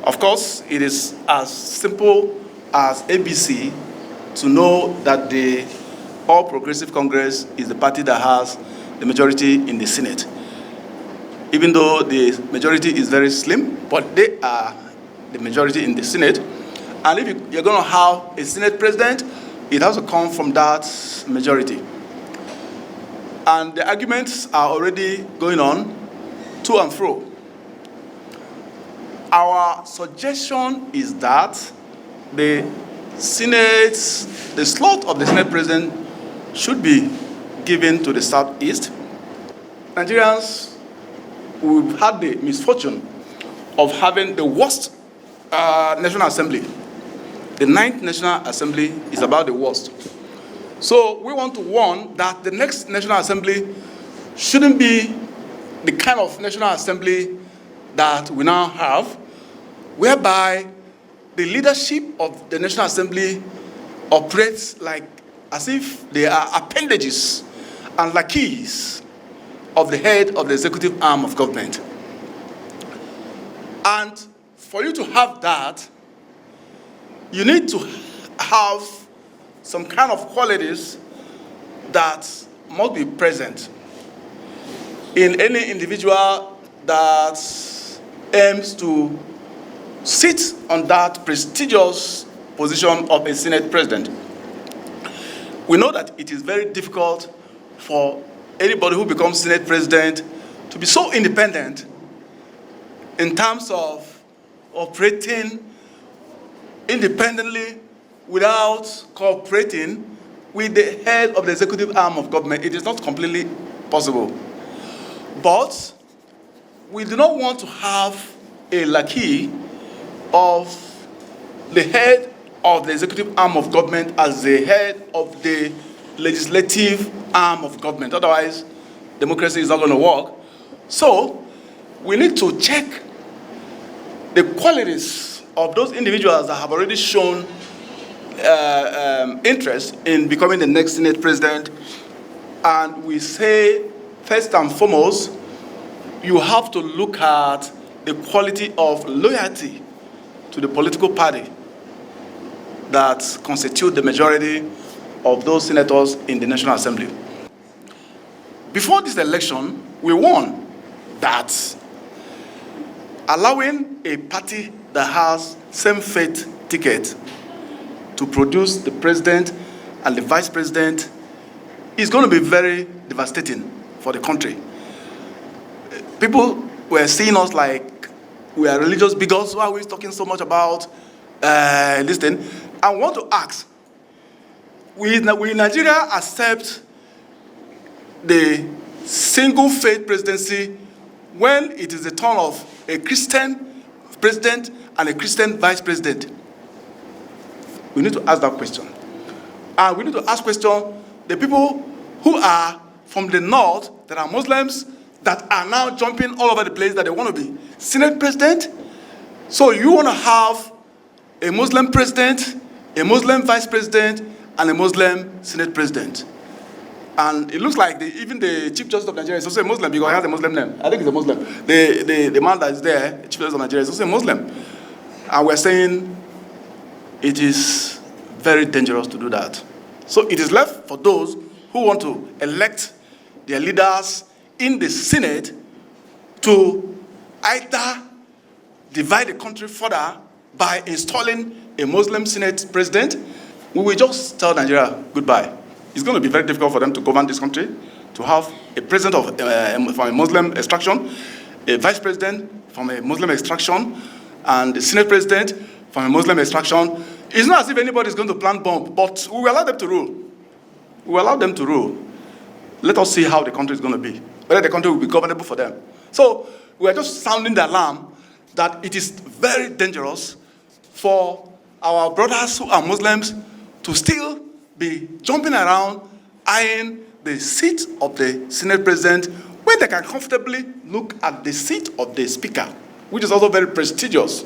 Of course, it is as simple as ABC to know that the All Progressive Congress is the party that has the majority in the Senate. Even though the majority is very slim, but they are the majority in the Senate. And if you're going to have a Senate president, it has to come from that majority. And the arguments are already going on to and fro. Our suggestion is that the slot of the Senate president should be given to the Southeast. Nigerians, we've had the misfortune of having the worst National Assembly. The 9th National Assembly is about the worst. So we want to warn that the next National Assembly shouldn't be the kind of National Assembly that we now have, whereby the leadership of the National Assembly operates like as if they are appendages and lackeys of the head of the executive arm of government. And for you to have that, you need to have some kind of qualities that must be present in any individual that aims to sit on that prestigious position of a Senate president. We know that it is very difficult for anybody who becomes Senate president to be so independent in terms of operating independently without cooperating with the head of the executive arm of government. It is not completely possible. But we do not want to have a lackey of the head of the executive arm of government as the head of the legislative arm of government. Otherwise, democracy is not going to work. So we need to check the qualities of those individuals that have already shown interest in becoming the next Senate president. And we say, first and foremost, you have to look at the quality of loyalty to the political party that constitute the majority of those senators in the National Assembly. Before this election, we warned that allowing a party that has same faith ticket to produce the president and the vice president is going to be very devastating for the country. People were seeing us like we are religious bigots. Why are we talking so much about this thing? I want to ask, will Nigeria accept the single faith presidency when it is the turn of a Christian president and a Christian vice president? We need to ask that question. And we need to ask question the people who are from the north that are Muslims that are now jumping all over the place that they want to be Senate president. So you want to have a Muslim president, a Muslim vice president, and a Muslim Senate president. And it looks like even the Chief Justice of Nigeria is also a Muslim because he has a Muslim name. I think he's a Muslim. The man that is there, Chief Justice of Nigeria, is also a Muslim. And we're saying it is very dangerous to do that. So it is left for those who want to elect their leaders in the Senate to either divide the country further by installing a Muslim Senate president. We will just tell Nigeria goodbye. It's going to be very difficult for them to govern this country, to have a president from a Muslim extraction, a vice president from a Muslim extraction, and the Senate president from a Muslim extraction. It's not as if anybody is going to plant bomb, but we will allow them to rule. We will allow them to rule. Let us see how the country is going to be, whether the country will be governable for them. So we are just sounding the alarm that it is very dangerous for our brothers who are Muslims to still be jumping around, eyeing the seat of the Senate president when they can comfortably look at the seat of the speaker, which is also very prestigious.